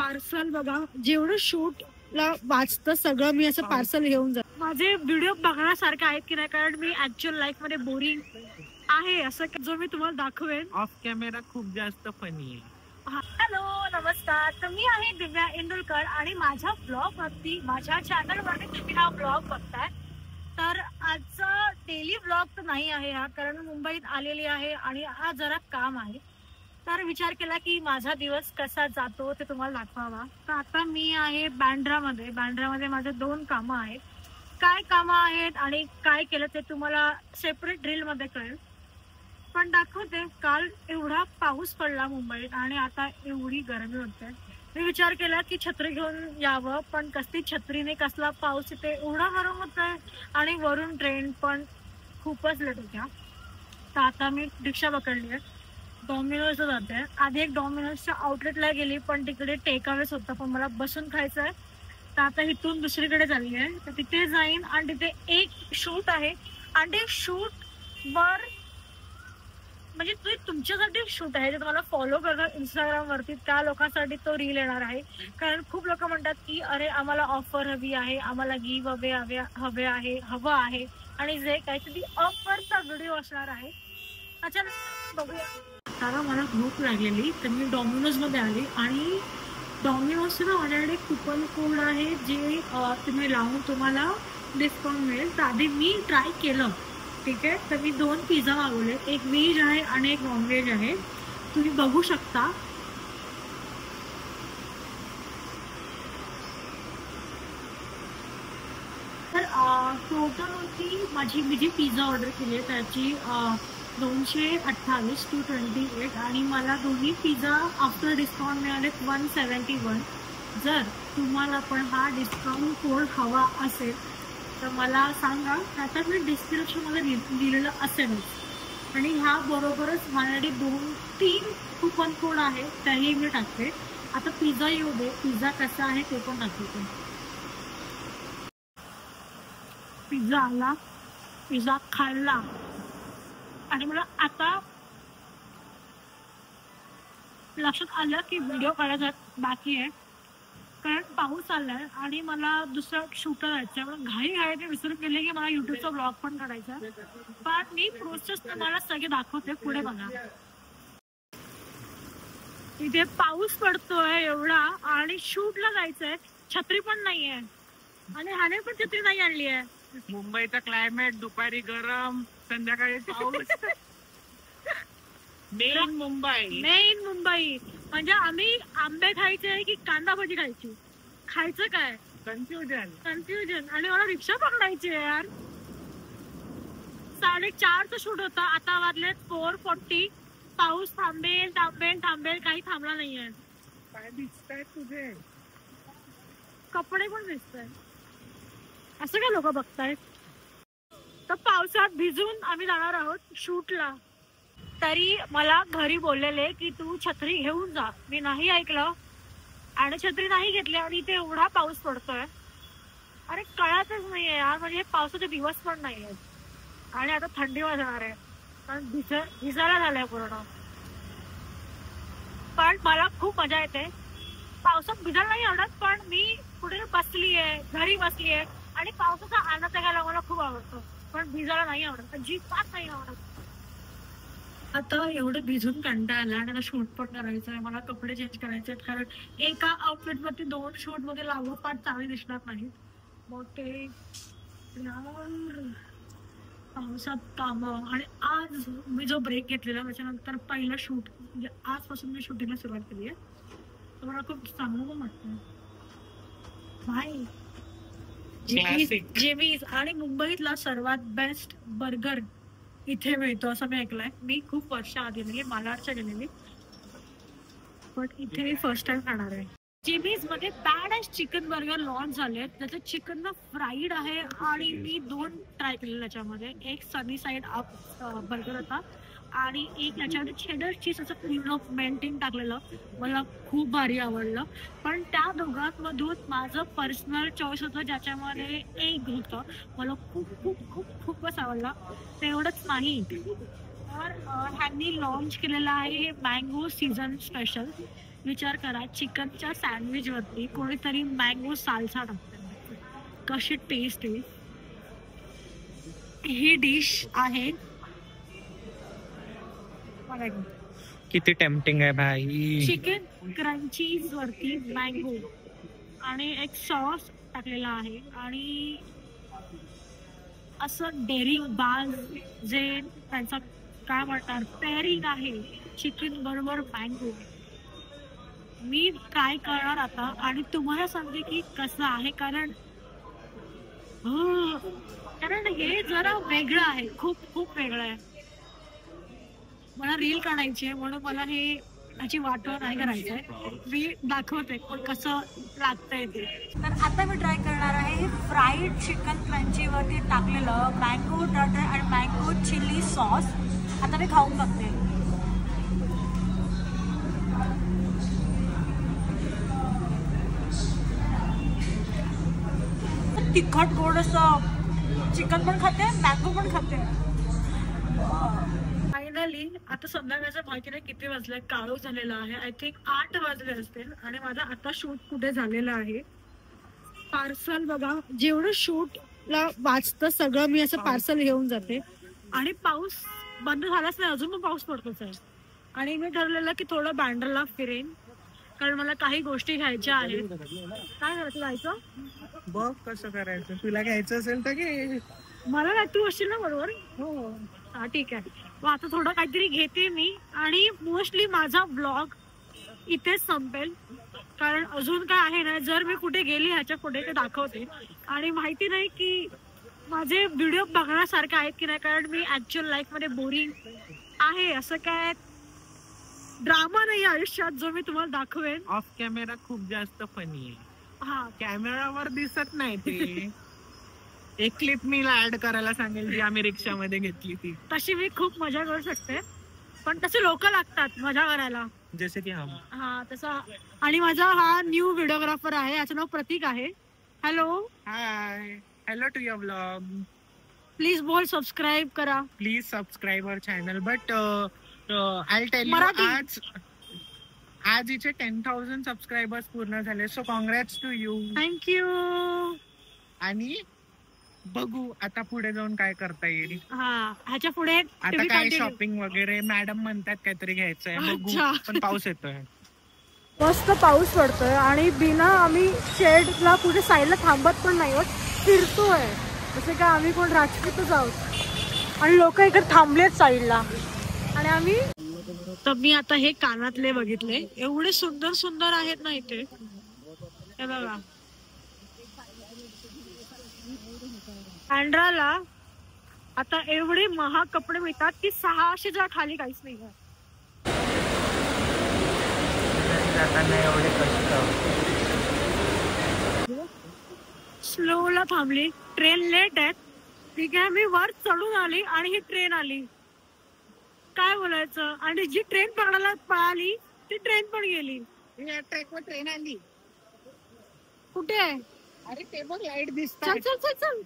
Parcel बघा, जेवढं शूटला वाचतं सगळं मी असं पार्सल घेऊन जाते. माझे व्हिडिओ बघण्यासारखे आहेत की नाही, कारण मी ऍक्च्युअल लाईफ मध्ये बोरिंग आहे असं जो मी तुम्हाला दाखवेन. ऑफ कॅमेरा खूप जास्त फनी आहे. हॅलो नमस्कार, तर मी आहे दिव्या इंदुलकर आणि माझ्या ब्लॉग वरती, माझ्या चॅनल वरती तुम्ही हा ब्लॉग बघताय. तर आजचा डेली ब्लॉग तर नाही आहे हा, कारण मुंबईत आलेली आहे आणि हा जरा काम आहे. तर विचार केला की माझा दिवस कसा जातो ते तुम्हाला दाखवावा. तर आता मी आहे बँड्रामध्ये माझे 2 कामं आहेत. काय कामं आहेत आणि काय केलं ते तुम्हाला सेपरेट ड्रिल मध्ये कळेल, पण दाखवते. काल एवढा पाऊस पडला मुंबईत आणि आता एवढी गरमी होते. मी विचार केला की छत्री घेऊन यावं, पण कसली छत्री नाही, कसला पाऊस इथे, एवढा गरम होत आहे आणि वरून ट्रेन पण खूपच लेट होत्या. तर आता मी रिक्षा पकडली आहे, डॉमिनोजला जाते. आधी एक डॉमिनोजच्या आउटलेटला गेली, पण तिकडे टेक अवेच होता, पण मला बसून खायचं आहे. तर आता इथून दुसरीकडे झाली आहे, तर तिथे जाईन आणि तिथे एक शूट आहे आणि ते शूट वर म्हणजे ते तुमच्यासाठी शूट आहे, जे तुम्हाला फॉलो करतात इंस्टाग्राम वरती, त्या लोकांसाठी तो रील येणार आहे. कारण खूप लोक म्हणतात की अरे आम्हाला ऑफर हवी आहे, आम्हाला गिव्ह अवे हवं आहे आणि जे काहीतरी ऑफरचा व्हिडिओ असणार आहे. अचानक बघूया. आता मला भूक लागलेली, तर मी डॉमिनोज मध्ये आली आणि डॉमिनोजचं माझ्याकडे कुपन कोड आहे जे तुम्ही लावून तुम्हाला डिस्काउंट मिळेल. तर आधी मी ट्राय केलं, ठीक आहे. तर मी 2 पिझ्झा मागवले, एक व्हेज आहे आणि एक नॉनव्हेज आहे. तुम्ही बघू शकता. तर टोटल होती माझी, मी जी पिझ्झा ऑर्डर केली आहे त्याची 228 to 28 आणि मला दोन्ही पिझ्झा आफ्टर डिस्काउंट मिळाले 171. जर तुम्हाला पण हा डिस्काउंट कोड हवा असेल तर मला सांगा, आता मी डिस्क्रिप्शनमध्ये लिहिलेलं असेलच. आणि ह्या बरोबरच माझ्याकडे 2-3 कुपन कोड आहे, त्याही मी टाकते. आता पिझ्झा येऊ दे, पिझ्झा कसा आहे ते पण दाखवते. पिझ्झा आला, पिझ्झा खाल्ला आणि मला आता लक्षात आलं की व्हिडिओ काढायचा बाकी आहे, कारण पाऊस आलाय आणि मला दुसरा शूटर जायचं आहे. घाई विसरून गेले की मला युट्यूबचा ब्लॉग पण काढायचा. पण मी प्रोसेस तुम्हाला सगळे दाखवते, पुढे बघा. इथे पाऊस पडतोय एवढा आणि शूटला जायचंय, छत्री पण नाहीये आणि ह्याने पण छत्री नाही आणली आहे. मुंबईचा क्लायमेट, दुपारी गरम, संध्याकाळी पाऊस. मेन मुंबई म्हणजे आम्ही आंबे खायचे की कांदा भजी खायची, खायचं काय, कन्फ्युजन. आणि मला रिक्षा पकडायची आहे यार. 4:30चा शूट होता, आता वाजले 4:40. पाऊस थांबेल, काही थांबला नाहीये. काय दिसताय तुझे कपडे पण दिसताय, असं काय लोक बघतायत. तर पावसात भिजून आम्ही जाणार आहोत शूटला. तरी मला घरी बोललेले की तू छत्री घेऊन जा, मी नाही ऐकलं आणि छत्री नाही घेतली आणि इथे एवढा पाऊस पडतोय. अरे कळतच नाहीये यार, म्हणजे हे पावसाचे दिवस पण नाही आहेत आणि आता थंडी वाजणार आहे, कारण भिजायला झालंय पूर्ण. पण मला खूप मजा येते पावसात, भिजायला नाही आवडत, पण मी कुठे बसलीये, घरी बसलीये आणि पावसाचा आनंद घ्यायला मला खूप आवडतो, पण भिजायला नाही आवडत, अजिबात नाही आवडत. आता एवढं भिजून कंटाळा आणि आता शूट पण करायचं आहे, मला कपडे चेंज करायचे आहेत, कारण एका आउटफिट मध्ये 2 शूट मध्ये लागोपाठ चांगले दिसणार नाहीत. मग ते पावसात काम. आणि आज मी जो ब्रेक घेतलेला त्याच्यानंतर पहिलं शूट, म्हणजे आजपासून मी शूटिंगला सुरुवात केली आहे, तर मला खूप चांगलं पण वाटतं. भाई जेमीज आणि मुंबईतला सर्वात बेस्ट बर्गर इथे मिळतो असं मी ऐकलंय. मी खूप वर्ष आधी म्हणजे मालाडच्या गेलेली, पण इथे मी फर्स्ट टाइम खाणार आहे. जेमीज मध्ये bad S chicken burger launch झाले. त्याचं चिकन ना फ्राईड आहे आणि मी 2 ट्राय केले त्याच्यामध्ये. एक सनी साईड अप बर्गर होता आणि एक याच्यामध्ये चेडर चीज असं पूर्ण मेंटेन टाकलेलं, मला खूप भारी आवडलं. पण त्या दोघांमधून माझं पर्सनल चॉईस होतं ज्याच्यामध्ये एग होतं, मला खूपच आवडला. तेवढंच नाही तर ह्यांनी लॉन्च केलेलं आहे मँगो सीझन स्पेशल. विचार करा, चिकनच्या सँडविच वरती कोणीतरी मँगो साल्सा टाकते, कशी टेस्ट आहे. ही डिश आहे, किती टेम्पटिंग आहे भाई. चिकन क्रंचीज वरती मँगो आणि एक सॉस टाकलेला आहे आणि असं डेअरिंग बाज जे त्यांचा काय म्हणतात पेअरिंग आहे चिकन बरोबर मँगो. मी ट्राय करणार आता आणि तुम्हाला सांगते की कसं आहे, कारण हे जरा वेगळं आहे, खूप खूप वेगळं आहे. मला रील काढायची आहे म्हणून मला ह्याची वाटव नाही करायचं आहे. मी दाखवते कसं लागतंय ते. तर आता मी ट्राय करणार आहे फ्राईड चिकन क्रंची वरती टाकलेलं मँगो टर्टर आणि मँगो चिली सॉस. आता मी खाऊन बघते. तिखट गोड असं चिकन पण खाते, मँगो पण खाते. फायनली आता संध्याकाळचं माहिती नाही किती वाजले, काळो झालेला आहे. आय थिंक 8 वाजले असतील आणि माझा आता शूट कुठे झालेला आहे. पार्सल बघा, जेवढं शूटला वाचतं सगळं मी असं पार्सल घेऊन जाते. आणि पाऊस बंद झालाच नाही, अजून पण पाऊस पडतोच आहे. आणि मी ठरलेलं की थोडं बँड्राला फिरेन, कारण मला काही गोष्टी घ्यायच्या आहेत. काय करायचं, जायचं बघ कसं करायचं. तुला घ्यायचं असेल तर घे. मला नाही, तू असशील ना बरोबर. हो हा ठीक आहे. मग आता थोडं काहीतरी घेते मी आणि मोस्टली माझा ब्लॉग इथेच संपेल, कारण अजून काय आहे ना, जर मी कुठे गेली ह्याच्या पुढे ते दाखवते. आणि माहिती नाही की माझे व्हिडिओ बघण्यासारखे आहेत की नाही, कारण मी ऍक्च्युअल लाईफ मध्ये बोरिंग आहे. असं काय ड्रामा नाही आयुष्यात जो मी तुम्हाला दाखवेन. ऑफ कॅमेरा खूप जास्त फनी आहे. हा, कॅमेरावर दिसत नाही ते. एक क्लिप मी ऍड करायला सांगेल जी आम्ही रिक्षामध्ये घेतली ती. तशी मी खूप मजा करू शकते, पण तसे लोक लागतात मजा करायला. जसे की हा तसा. आणि माझा हा न्यू व्हिडिओग्राफर आहे, याचं नाव प्रतीक आहे. Hello. Hi, hello to your blog. Please बोल, सबस्क्राईब करा. Please subscribe our channel. But I tell you, Marathi. आज हिचे 10,000 सबस्क्रायबर्स पूर्ण झाले. So congrats to you. Thank you. आणि बघू आता पुढे जाऊन काय करता येईल. हा, ह्याच्या पुढे आता काय शॉपिंग वगैरे मॅडम म्हणतात काहीतरी घ्यायचंय, बघू. पण पाऊस येतोय, मस्त पाऊस पडतोय आणि बिना आम्ही शेडला कुठे साईडला थांबत पण नाही, फिरतोय जसे काय आम्ही कोण राजपूतच आहोत. आणि लोक इकडे थांबलेत साईडला. आणि आम्ही तर मी आता हे कानातले बघितले, एवढे सुंदर सुंदर आहेत ना इथे. हे बघा, बँड्राला आता एवढे महाग कपडे मिळतात की 600च्या खाली काहीच नाही. स्लोला थांबली, ट्रेन लेट आहे. ठीक आहे, मी वर चढून आली आणि ही ट्रेन आली. काय बोलायचं. आणि जी ट्रेन पकडायला पळाली ती ट्रेन पण गेली. ट्रॅकवर ट्रेन आली. कुठे आहे? अरे ते बघ, लाईट दिसत. चल चल चल चल.